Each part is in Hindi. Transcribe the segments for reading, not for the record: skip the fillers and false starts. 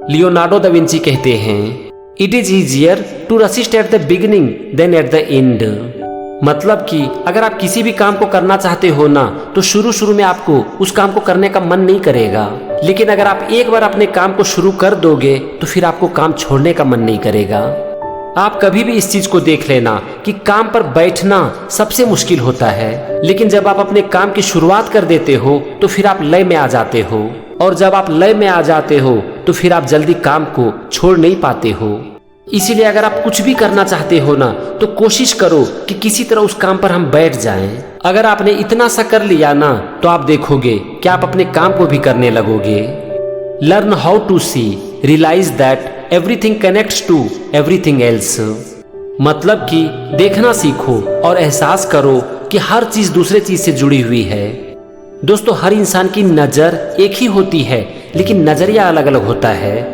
लियोनार्डो दा विंची कहते हैं, it is easier to resist at the beginning than at the end. मतलब कि अगर आप किसी भी काम को करना चाहते हो ना, तो शुरू में आपको उस काम को करने का मन नहीं करेगा, लेकिन अगर आप एक बार अपने काम को शुरू कर दोगे तो फिर आपको काम छोड़ने का मन नहीं करेगा। आप कभी भी इस चीज को देख लेना कि काम पर बैठना सबसे मुश्किल होता है, लेकिन जब आप अपने काम की शुरुआत कर देते हो तो फिर आप लय में आ जाते हो, और जब आप लय में आ जाते हो तो फिर आप जल्दी काम को छोड़ नहीं पाते हो। इसीलिए अगर आप कुछ भी करना चाहते हो ना, तो कोशिश करो कि किसी तरह उस काम पर हम बैठ जाएं। अगर आपने इतना सा कर लिया ना, तो आप देखोगे कि आप अपने काम को भी करने लगोगे। Learn how to see, realise that everything connects to everything else. मतलब कि देखना सीखो और एहसास करो कि हर चीज दूसरे चीज से जुड़ी हुई है। दोस्तों, हर इंसान की नजर एक ही होती है, लेकिन नजरिया अलग अलग होता है।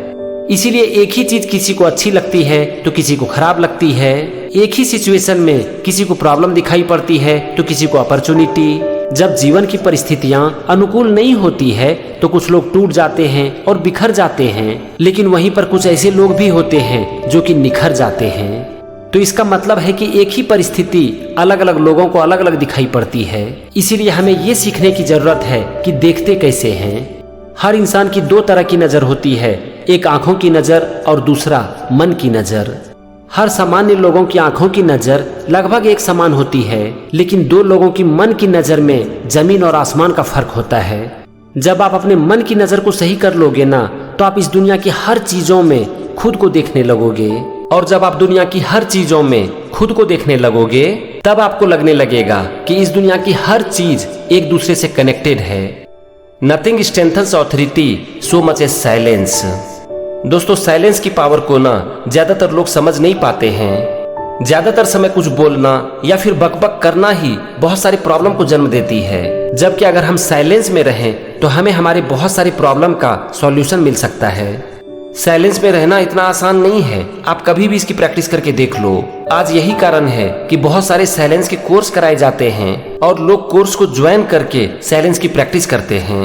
इसीलिए एक ही चीज किसी को अच्छी लगती है तो किसी को खराब लगती है। एक ही सिचुएशन में किसी को प्रॉब्लम दिखाई पड़ती है तो किसी को अपॉर्चुनिटी। जब जीवन की परिस्थितियां अनुकूल नहीं होती है तो कुछ लोग टूट जाते हैं और बिखर जाते हैं, लेकिन वहीं पर कुछ ऐसे लोग भी होते हैं जो कि निखर जाते हैं। तो इसका मतलब है कि एक ही परिस्थिति अलग अलग लोगों को अलग अलग दिखाई पड़ती है। इसीलिए हमें ये सीखने की जरूरत है कि देखते कैसे हैं। हर इंसान की दो तरह की नजर होती है, एक आंखों की नजर और दूसरा मन की नजर। हर सामान्य लोगों की आंखों की नजर लगभग एक समान होती है, लेकिन दो लोगों की मन की नजर में जमीन और आसमान का फर्क होता है। जब आप अपने मन की नजर को सही कर लोगे ना, तो आप इस दुनिया की हर चीजों में खुद को देखने लगोगे, और जब आप दुनिया की हर चीजों में खुद को देखने लगोगे, तब आपको लगने लगेगा कि इस दुनिया की हर चीज एक दूसरे से कनेक्टेड है। Nothing strengthens authority so much as silence. दोस्तों, साइलेंस की पावर को ना ज्यादातर लोग समझ नहीं पाते हैं। ज्यादातर समय कुछ बोलना या फिर बकबक करना ही बहुत सारी प्रॉब्लम को जन्म देती है, जबकि अगर हम साइलेंस में रहें तो हमें हमारे बहुत सारी प्रॉब्लम का सॉल्यूशन मिल सकता है। साइलेंस में रहना इतना आसान नहीं है, आप कभी भी इसकी प्रैक्टिस करके देख लो। आज यही कारण है कि बहुत सारे साइलेंस के कोर्स कराए जाते हैं और लोग कोर्स को ज्वाइन करके साइलेंस की प्रैक्टिस करते हैं।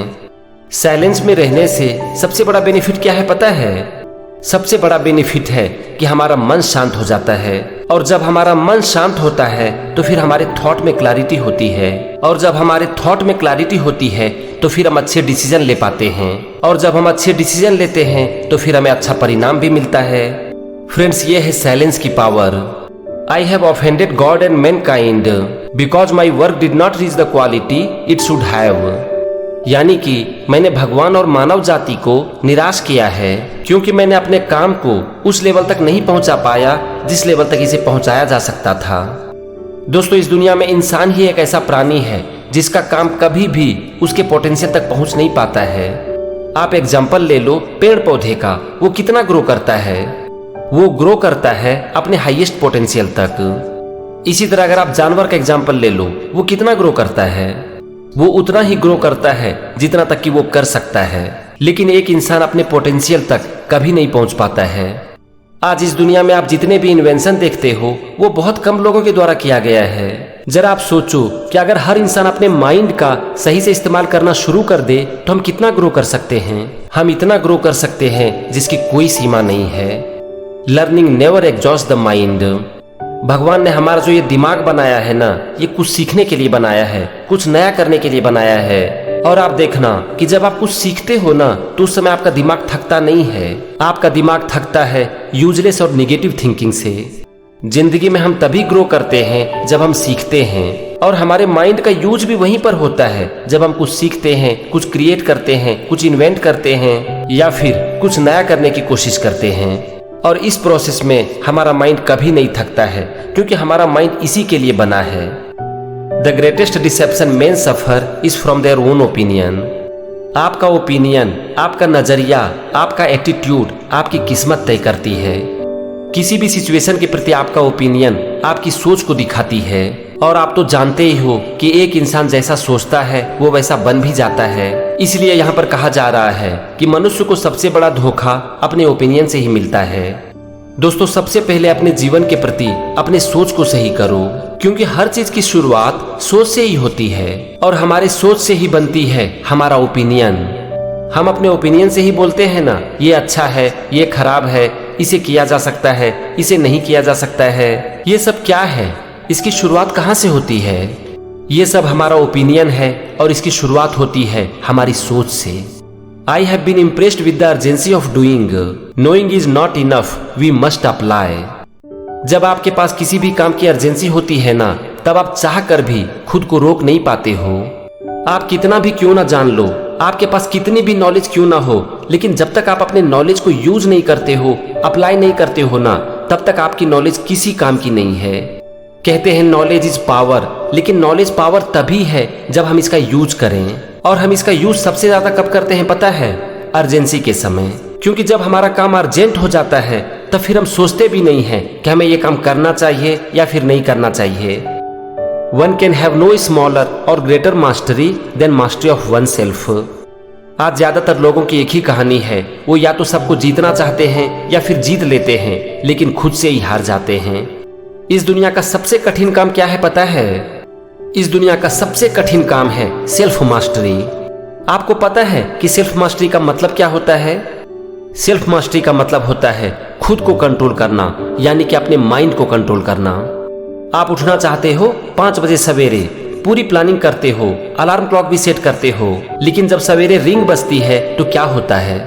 साइलेंस में रहने से सबसे बड़ा बेनिफिट क्या है पता है? सबसे बड़ा बेनिफिट है कि हमारा मन शांत हो जाता है, और जब हमारा मन शांत होता है तो फिर हमारे थॉट में क्लैरिटी होती है, और जब हमारे थॉट में क्लैरिटी होती है तो फिर हम अच्छे डिसीजन ले पाते हैं, और जब हम अच्छे डिसीजन लेते हैं तो फिर हमें अच्छा परिणाम भी मिलता है। फ्रेंड्स, ये है साइलेंस की power. I have offended God and mankind because my work did not reach the quality it should have। यानी कि मैंने भगवान और मानव जाति को निराश किया है क्योंकि मैंने अपने काम को उस लेवल तक नहीं पहुंचा पाया जिस लेवल तक इसे पहुंचाया जा सकता था। दोस्तों, इस दुनिया में इंसान ही एक ऐसा प्राणी है जिसका काम कभी भी उसके पोटेंशियल तक पहुंच नहीं पाता है। आप एग्जाम्पल ले लो पेड़ पौधे का, वो कितना ग्रो करता है? वो ग्रो करता है अपने हाईएस्ट पोटेंशियल तक। इसी तरह अगर आप जानवर का एग्जाम्पल ले लो, वो कितना ग्रो करता है? वो उतना ही ग्रो करता है जितना तक कि वो कर सकता है, लेकिन एक इंसान अपने पोटेंशियल तक कभी नहीं पहुंच पाता है। आज इस दुनिया में आप जितने भी इन्वेंशन देखते हो वो बहुत कम लोगों के द्वारा किया गया है। जरा आप सोचो कि अगर हर इंसान अपने माइंड का सही से इस्तेमाल करना शुरू कर दे तो हम कितना ग्रो कर सकते हैं। हम इतना ग्रो कर सकते हैं जिसकी कोई सीमा नहीं है। Learning never exhaust the mind. भगवान ने हमारा जो ये दिमाग बनाया है ना, ये कुछ सीखने के लिए बनाया है, कुछ नया करने के लिए बनाया है। और आप देखना कि जब आप कुछ सीखते हो ना, तो उस समय आपका दिमाग थकता नहीं है। आपका दिमाग थकता है यूजलेस और नेगेटिव थिंकिंग से। जिंदगी में हम तभी ग्रो करते हैं जब हम सीखते हैं, और हमारे माइंड का यूज भी वहीं पर होता है जब हम कुछ सीखते हैं, कुछ क्रिएट करते हैं, कुछ इन्वेंट करते हैं, या फिर कुछ नया करने की कोशिश करते हैं। और इस प्रोसेस में हमारा माइंड कभी नहीं थकता है, क्योंकि हमारा माइंड इसी के लिए बना है। The greatest deception men suffer is from their own opinion. आपका ओपिनियन, आपका नजरिया, आपका एटीट्यूड आपकी किस्मत तय करती है। किसी भी सिचुएशन के प्रति आपका ओपिनियन आपकी सोच को दिखाती है, और आप तो जानते ही हो कि एक इंसान जैसा सोचता है वो वैसा बन भी जाता है। इसलिए यहाँ पर कहा जा रहा है कि मनुष्य को सबसे बड़ा धोखा अपने ओपिनियन से ही मिलता है। दोस्तों, सबसे पहले अपने जीवन के प्रति अपने सोच को सही करो, क्योंकि हर चीज की शुरुआत सोच से ही होती है, और हमारे सोच से ही बनती है हमारा ओपिनियन। हम अपने ओपिनियन से ही बोलते हैं ना, ये अच्छा है, ये खराब है, इसे किया जा सकता है, इसे नहीं किया जा सकता है। ये सब क्या है? इसकी शुरुआत कहाँ से होती है? ये सब हमारा ओपिनियन है और इसकी शुरुआत होती है हमारी सोच से। I have been impressed with the urgency of doing. Knowing is not enough. We must apply. जब आपके पास किसी भी काम की अर्जेंसी होती है ना, तब आप चाह कर भी खुद को रोक नहीं पाते हो। आप कितना भी क्यों ना जान लो, आपके पास कितनी भी नॉलेज क्यों ना हो, लेकिन जब तक आप अपने नॉलेज को यूज नहीं करते हो, अप्लाई नहीं करते हो ना, तब तक आपकी नॉलेज किसी काम की नहीं है। कहते हैं नॉलेज इज पावर, लेकिन नॉलेज पावर तभी है जब हम इसका यूज करें। और हम इसका यूज सबसे ज्यादा कब करते हैं पता है? अर्जेंसी के समय। क्योंकि जब हमारा काम अर्जेंट हो जाता है तब फिर हम सोचते भी नहीं हैं कि हमें ये काम करना चाहिए या फिर नहीं करना चाहिए। One can have no smaller or greater mastery than mastery of oneself. आज ज्यादातर लोगों की एक ही कहानी है, वो या तो सबको जीतना चाहते हैं या फिर जीत लेते हैं, लेकिन खुद से ही हार जाते हैं। इस दुनिया का सबसे कठिन काम क्या है पता है? इस दुनिया का सबसे कठिन काम है सेल्फ मास्टरी। आपको पता है कि सेल्फ मास्टरी का मतलब क्या होता है? सेल्फ मास्टरी का मतलब होता है खुद को कंट्रोल करना, यानी कि अपने माइंड को कंट्रोल करना। आप उठना चाहते हो 5 बजे सवेरे, पूरी प्लानिंग करते हो, अलार्म क्लॉक भी सेट करते हो, लेकिन जब सवेरे रिंग बजती है तो क्या होता है?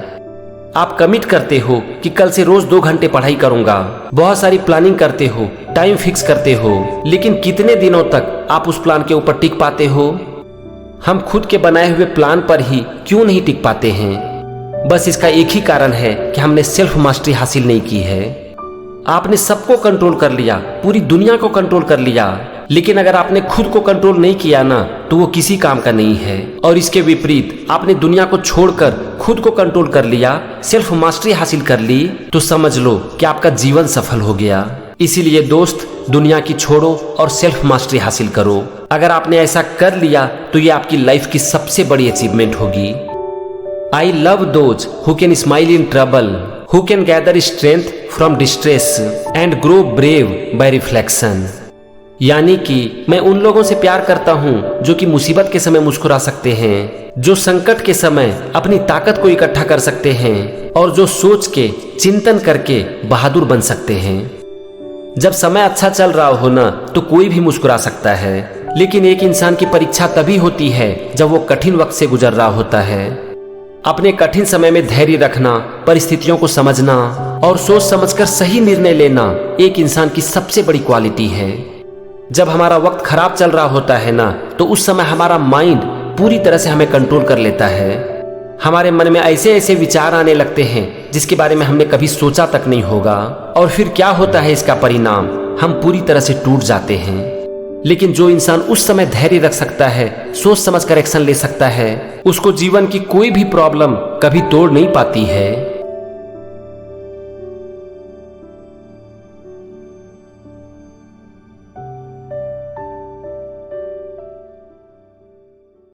आप कमिट करते हो कि कल से रोज 2 घंटे पढ़ाई करूंगा, बहुत सारी प्लानिंग करते हो, टाइम फिक्स करते हो, लेकिन कितने दिनों तक आप उस प्लान के ऊपर टिक पाते हो? हम खुद के बनाए हुए प्लान पर ही क्यों नहीं टिक पाते हैं? बस इसका एक ही कारण है कि हमने सेल्फ मास्टरी हासिल नहीं की है। आपने सबको कंट्रोल कर लिया, पूरी दुनिया को कंट्रोल कर लिया, लेकिन अगर आपने खुद को कंट्रोल नहीं किया ना, तो वो किसी काम का नहीं है। और इसके विपरीत आपने दुनिया को छोड़कर खुद को कंट्रोल कर लिया, सेल्फ मास्टरी हासिल कर ली, तो समझ लो कि आपका जीवन सफल हो गया। इसीलिए दोस्त, दुनिया की छोड़ो और सेल्फ मास्टरी हासिल करो। अगर आपने ऐसा कर लिया तो ये आपकी लाइफ की सबसे बड़ी अचीवमेंट होगी। I love those who can smile in trouble, who can gather strength from distress and grow brave bye reflection. यानी कि मैं उन लोगों से प्यार करता हूँ जो कि मुसीबत के समय मुस्कुरा सकते हैं, जो संकट के समय अपनी ताकत को इकट्ठा कर सकते हैं और जो सोच के चिंतन करके बहादुर बन सकते हैं। जब समय अच्छा चल रहा हो ना, तो कोई भी मुस्कुरा सकता है, लेकिन एक इंसान की परीक्षा तभी होती है जब वो कठिन वक्त से गुजर रहा होता है। अपने कठिन समय में धैर्य रखना, परिस्थितियों को समझना और सोच समझकर सही निर्णय लेना एक इंसान की सबसे बड़ी क्वालिटी है। जब हमारा वक्त खराब चल रहा होता है ना, तो उस समय हमारा माइंड पूरी तरह से हमें कंट्रोल कर लेता है। हमारे मन में ऐसे ऐसे विचार आने लगते हैं जिसके बारे में हमने कभी सोचा तक नहीं होगा, और फिर क्या होता है इसका परिणाम? हम पूरी तरह से टूट जाते हैं। लेकिन जो इंसान उस समय धैर्य रख सकता है, सोच समझकर एक्शन ले सकता है, उसको जीवन की कोई भी प्रॉब्लम कभी तोड़ नहीं पाती है।